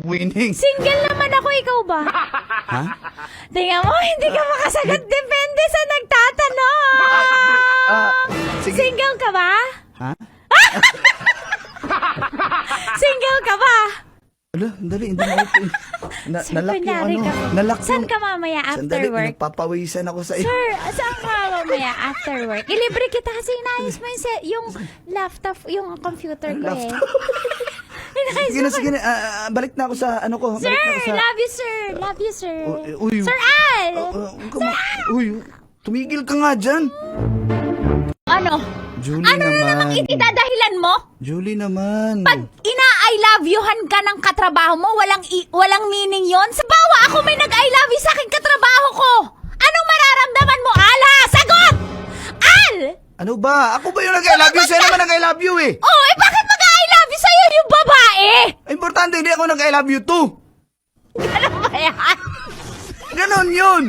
winning. Single naman ako, ikaw ba? Ha? Tingnan mo, hindi ka makasagot. Depende sa nagtatanong. Sige. Single ka ba? Ha? Single ka ba? Ala, dali, hindi na open. Sir, Nalak yung kunyari ano. ka. Nalak Saan yung... ka mamaya after Sandali, work? nagpapawisan ako sa iyo. Sir, saan ka mamaya after work? Ilibre kita kasi inayos mo yung laptop, yung computer ko eh. Inayos Sige na, mo. sige na. Balik na ako sa ano ko. Sir, Balik na ako sa... love you, sir. Love you, sir. Uy, Sir Al! Uy, tumigil ka nga dyan. Ano? Julie Ano na naman. namang itidadahilan mo? Julie naman. Pag ina-I love you-han ka ng katrabaho mo, walang meaning yon. Sa bawa ako may nag-I love you sa aking katrabaho ko. Anong mararamdaman mo, Ala? Sagot! Al! Ano ba? Ako ba yung nag-I love you? Sa'yo naman nag-I love you eh. Oh, bakit mag-I love you sa'yo yung babae? Ay, importante, hindi ako nag-I love you too. Ano ba yan? Ganon yun.